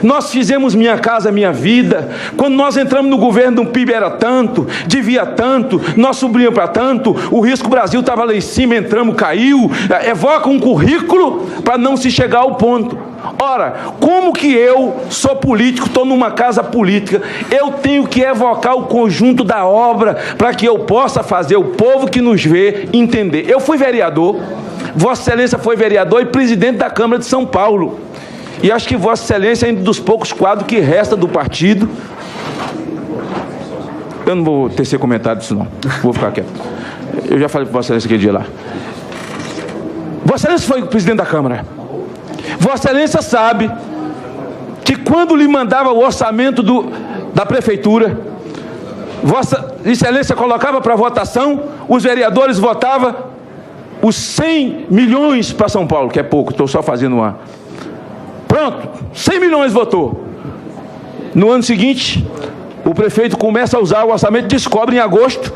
Nós fizemos Minha Casa Minha Vida. Quando nós entramos no governo, o PIB era tanto, devia tanto, nós subíamos para tanto, o Risco Brasil estava lá em cima, entramos, caiu. Evoca um currículo para não se chegar ao ponto. Ora, como que eu sou político, estou numa casa política, eu tenho que evocar o conjunto da obra para que eu possa fazer o povo que nos vê entender. Eu fui vereador, Vossa Excelência foi vereador e presidente da Câmara de São Paulo. E acho que Vossa Excelência é um dos poucos quadros que resta do partido. Eu não vou tecer comentário disso não, vou ficar quieto. Eu já falei para Vossa Excelência aquele dia lá. Vossa Excelência foi presidente da Câmara. Vossa Excelência sabe que quando lhe mandava o orçamento da prefeitura, Vossa Excelência colocava para votação, os vereadores votavam os 100 milhões para São Paulo, que é pouco, estou só fazendo uma. Pronto, 100 milhões votou. No ano seguinte, o prefeito começa a usar o orçamento, descobre em agosto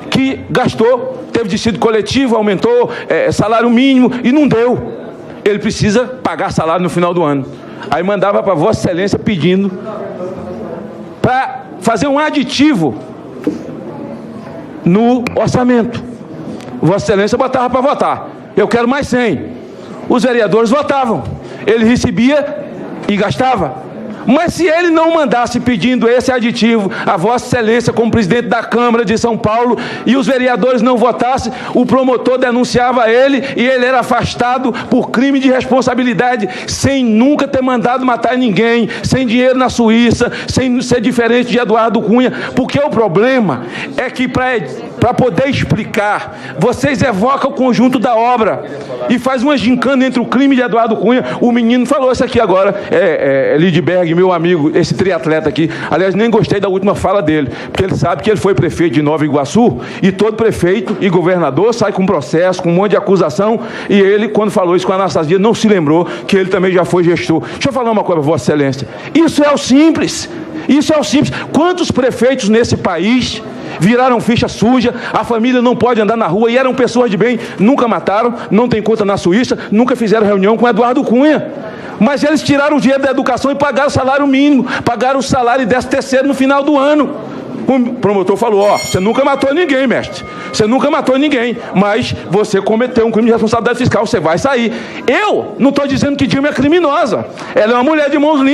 que gastou, teve dissídio coletivo, aumentou salário mínimo e não deu. Ele precisa pagar salário no final do ano. Aí mandava para Vossa Excelência pedindo para fazer um aditivo no orçamento. Vossa Excelência botava para votar. Eu quero mais 100. Os vereadores votavam. Ele recebia e gastava. Mas se ele não mandasse pedindo esse aditivo a Vossa Excelência como presidente da Câmara de São Paulo e os vereadores não votassem, o promotor denunciava ele e ele era afastado por crime de responsabilidade, sem nunca ter mandado matar ninguém, sem dinheiro na Suíça, sem ser diferente de Eduardo Cunha, porque o problema é que para poder explicar, vocês evocam o conjunto da obra e faz uma gincana entre o crime de Eduardo Cunha. O menino falou isso aqui agora, Lidberg, meu amigo, esse triatleta aqui. Aliás, nem gostei da última fala dele, porque ele sabe que ele foi prefeito de Nova Iguaçu e todo prefeito e governador sai com processo, com um monte de acusação, e ele, quando falou isso com a Anastasia, não se lembrou que ele também já foi gestor. Deixa eu falar uma coisa, Vossa Excelência. Isso é o simples. Isso é o simples. Quantos prefeitos nesse país viraram ficha suja, a família não pode andar na rua e eram pessoas de bem, nunca mataram, não tem conta na Suíça, nunca fizeram reunião com Eduardo Cunha. Mas eles tiraram o dinheiro da educação e pagaram o salário mínimo, pagaram o salário e 13º no final do ano. O promotor falou, você nunca matou ninguém, mestre. Você nunca matou ninguém, mas você cometeu um crime de responsabilidade fiscal, você vai sair. Eu não estou dizendo que Dilma é criminosa. Ela é uma mulher de mãos limpas.